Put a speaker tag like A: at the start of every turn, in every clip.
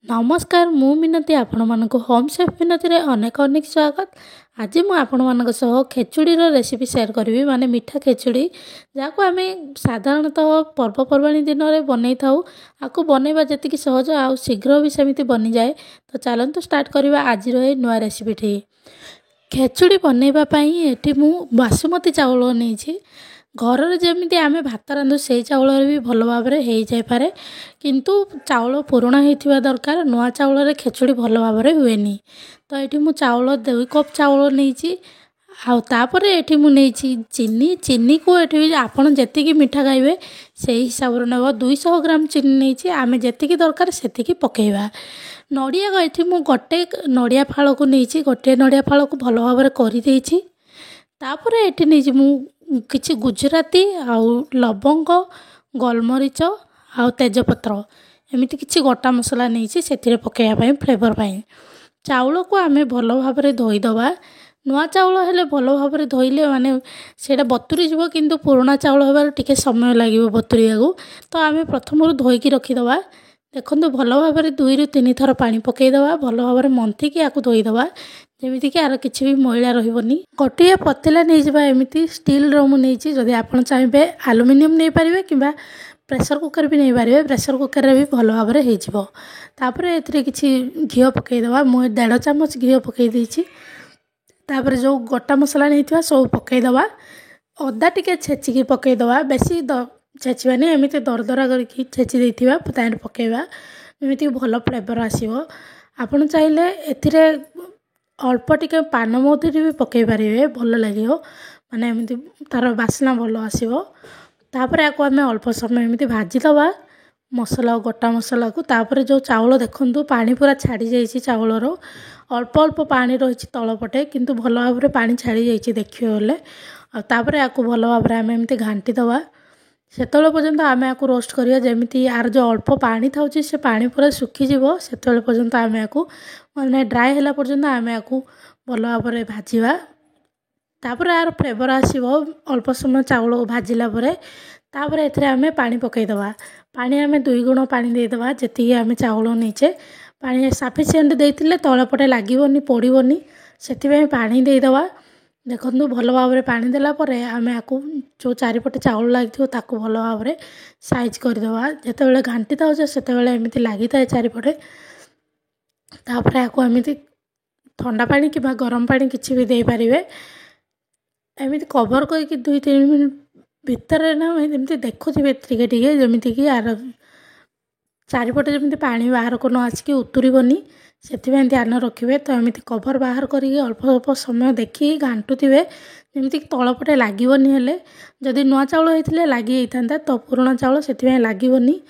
A: नमस्कार मु मिनती आपण मानक होम सेफ मिनती रे अनेक अनेक स्वागत। आज मु आपण मानक सह खेचुड़ी रेसिपी शेयर करी माने मीठा खेचुड़ी जहाँ आम साधारणतः पर्वपर्वाणी दिन में बनई थाउ। आपको बनैबा जी सहज आ शीघ्र भी सेमती बनी जाए। तो चलतु स्टार्ट करवा आज नुआ रेसिपी। खेचुड़ी बनैबाई ये मु बासुमती चाउल नहीं घर जमी आम भात रांधु से चाउल भी भल भाव हो जाए किंतु चाउल पुराणा होता दरकार नुआ चाउल खेचुड़ी भल भाव हुए। तो ये मुझे चाउल 2 कप चाउल नहीं आउे ये मुझे चीनी चीनी को ये आपड़ जी मीठा खाइबे से हिसाब से नब 200 ग्राम चीनी नहीं आम जी दरकार से पकेबा। नड़िया ये मुझे गोटे नड़िया फाड़ को नहीं गोटे नड़िया फाड़ को भल भाव करदे ये नहीं मु किछि गुजराती आउ लवंग गोलमरीच आउ तेजपत्र एमती किछि गोटा मसला नहीं से पकड़ापी फ्लेवर पाई। चाउल को आम भल भाव धोईदबा। नुआ चाउल हेले भल भाव धोइले माने सेटा बतुरी जीव किंतु पुराणा चाउल होबार टिके समय लागिवो बतुरिया को। तो आम प्रथम धोईकी रखीदबा। देखो भल भाव 2 ରୁ 3 थर पानी पकईदबा भल भाव मंथिकी या धोईदबा जमीती कि आर किसी भी मैला रही। गोटे पतेला नहीं जावा एमती स्टील ड्रम नहीं जदि आप चाहिए आलुमिनियम नहीं पारे कि प्रेसर कुकर भी नहीं पारे प्रेसर कुकर भी भल भाव होपर ए कि घी पकईदबा मुझे 1.5 चामच घी पकई तापर जो गोटा मसला नहीं सब पकईदबा। अदा टिके छेचिकी पकईदबा बेसी छेचबानी एमती दरदरा करके छेची देथिबा तार पकेबा एमती भल फ्लेवर आसीबो। आपण चाहिए एथिरे अल्प टिके पान मधुरी भी पकई पारे भल लगे माने एमती तार बास्ना भल आसीबो। तापर याको आम अल्प समय एमती भाजीदबा मसला गोटा मसला को। तापर जो चाउल देखंतु पानी पूरा छाड़ी जाइए चाउलर अल्प अल्प पानी रही तलपटे किंतु भल भाव पानी छाड़ी जाइए देखिए बोले। तापर याको भल भाव आम एमती घांटी दबा सेतବେଳେ पर्यंत आम या रोस्ट करिया जमीती यार जो अल्प पानी था से पानी पूरा सुखीज से पर्यंत आम या माने ड्राए है पर्यंत आम या भल भाव भाजवा। तापर यार फ्लेवर आसो अल्प समय चाउल को भाजिला तापर एथिरे आम पानी पकईदबा। पानी आम 2 गुण पानी देदबा जी आम चाउल नहींचे पानी सफिसीएंट देते तलपटे लगनी पोड़नी से पानी देदबा। देखो भल भाव पानी देला आम या जो चारिपटे चाउल लगी भल भाव साइज करदे जिते घांटी था से एमती लगी था चारिपटे। तापर या एमती ठंडा पानी कि गरम पानी किसी भी दे पारे एमती कवर करके 2-3 मिनट भितर ना एमती देखुवे टिके टिके जमीती कि यार चारिपटे जमी पानी बाहर को न आसिक उतुरबनी से ध्यान रखिए। तो एमती कवर बाहर करके अल्प अल्प समय देखिए घांटुवे जमीती तलपटे लगनी हेले जदि नुआ चाउल होता लगी था तो पुराणा चाउल से लगनी।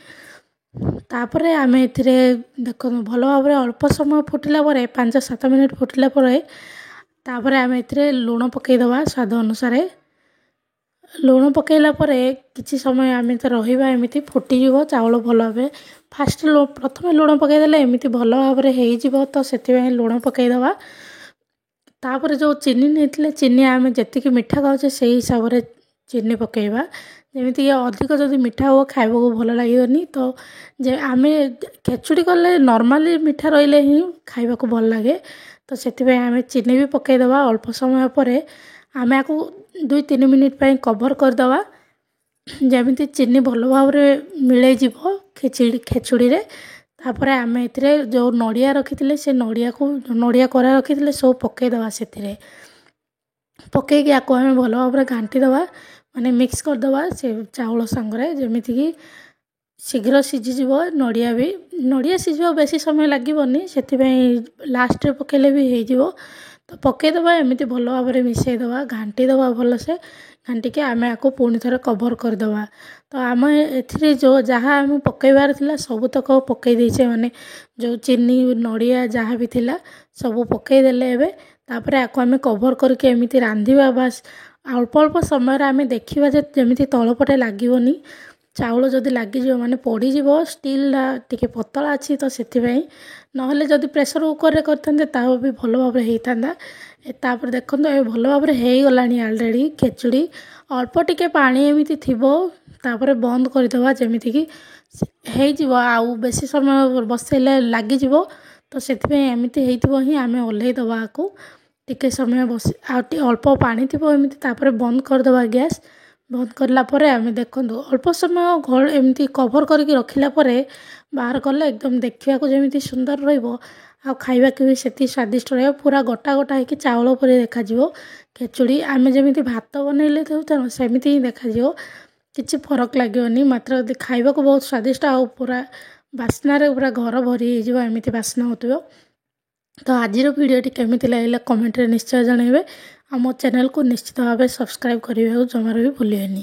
A: तापर आम ए देख भल भाव अल्प समय फुटिला 5-7 मिनट फुटिला तापर आम ए लुण पकईदबा स्वाद अनुसार। लुण पकईला किसी समय आम तो रहा एमती फुटीज चाउल भल भाव फास्ट प्रथम लुण पकईदे एमती भल भाव हो तो से लुण पकईदबा। तापर जो चीनी नहीं चीनी आम जी मीठा खाऊे से हिसाब से चीनी पकईबा जमीती अधिक जदि मीठा हो खाइबा को भल लगनी। तो जे आम खेचुड़ी कले नॉर्मली मीठा रहिले ही खाइबा को भल लगे तो से आम चीनी भी पकईदबा। अल्प समय पर आम या 2-3 मिनिट कवर करदबा जमीती चीनी भल भाव मिलई खेचुड़ी रे। तापर आम ए जो नड़िया रखी से नड़िया को नड़िया कोरा रखी सब पकईदबा से पकईकी या आम भल भाव घांटी दबा माने मिक्स करदबा से चाउल सांगरे जमीती कि शीघ्र सीझीज। नड़िया सीझा बेसी समय लगनी से लास्ट पकईले भी हो तो पकईदबा एमती भल भाव मिसईदबा घांटी दबा भल से घांटिके आम या पुणी थे कवर करदबा। तो आम ए जो जहाँ आम पकईबार थिला सबुतक पकई देचे माने जो चीनी नड़िया जहाँ भी थिला सब पकईदेले एबे। तापर या आम कवर करके एमती रांधिबा बास अल्प अल्प समय आम देखा जमीती तलपटे लगनी ଚାଉଳ ଯଦି ଲାଗିଯିବ ମାନେ ପୋଡ଼ିଯିବ। ଷ୍ଟିଲ୍ଟା ଟିକେ ପତଳା ଅଛି ତ ସେଥିପାଇଁ, ନହେଲେ ଯଦି ପ୍ରେସର୍ କୁକର୍ରେ କରିଥାନ୍ତେ ତାହା ବି ଭଲ ଭାବରେ ହେଇଥାନ୍ତା। ତାପରେ ଦେଖନ୍ତୁ ଏବେ ଭଲ ଭାବରେ ହେଇଗଲାଣି ଅଲରେଡ଼ି ଖେଚୁଡ଼ି। ଅଳ୍ପ ଟିକେ ପାଣି ଏମିତି ଥିବ, ତାପରେ ବନ୍ଦ କରିଦେବା ଯେମିତିକି ହେଇଯିବ। ଆଉ ବେଶୀ ସମୟ ବସେଇଲେ ଲାଗିଯିବ, ତ ସେଥିପାଇଁ ଏମିତି ହେଇଥିବ ହିଁ ଆମେ ଓହ୍ଲେଇ ଦେବା ଆକୁ। ଟିକେ ସମୟ ଆଉ ଟିକେ ଅଳ୍ପ ପାଣି ଥିବ ଏମିତି, ତାପରେ ବନ୍ଦ କରିଦେବା ଗ୍ୟାସ୍। ବନ୍ଦ କରିଲା ପରେ ଆମେ ଦେଖନ୍ତୁ ଅଳ୍ପ ସମୟ ଏମିତି କଭର୍ କରିକି ରଖିଲା ପରେ ବାହାର କଲେ ଏକଦମ ଦେଖିବାକୁ ଯେମିତି ସୁନ୍ଦର ରହିବ, ଆଉ ଖାଇବାକୁ ବି ସେତିକି ସ୍ୱାଦିଷ୍ଟ ରହିବ। ପୁରା ଗୋଟା ଗୋଟା ହେଇକି ଚାଉଳ ପରି ଦେଖାଯିବ ଖେଚୁଡ଼ି। ଆମେ ଯେମିତି ଭାତ ବନେଇଲେ ଦେଉଥାଉ ସେମିତି ହିଁ ଦେଖାଯିବ, କିଛି ଫରକ ଲାଗିବନି। ମାତ୍ର ଖାଇବାକୁ ବହୁତ ସ୍ୱାଦିଷ୍ଟ, ଆଉ ପୁରା ବାସ୍ନାରେ ପୁରା ଘର ଭରି ହେଇଯିବ, ଏମିତି ବାସ୍ନା ହେଉଥିବ। ତ ଆଜିର ଭିଡ଼ିଓଟି କେମିତି ଲାଗିଲା କମେଣ୍ଟରେ ନିଶ୍ଚୟ ଜଣାଇବେ। ଆଉ ମୋ ଚ୍ୟାନେଲକୁ ନିଶ୍ଚିତ ଭାବେ ସବସ୍କ୍ରାଇବ୍ କରିବାକୁ ଜମାରୁ ବି ଭୁଲିବେନି।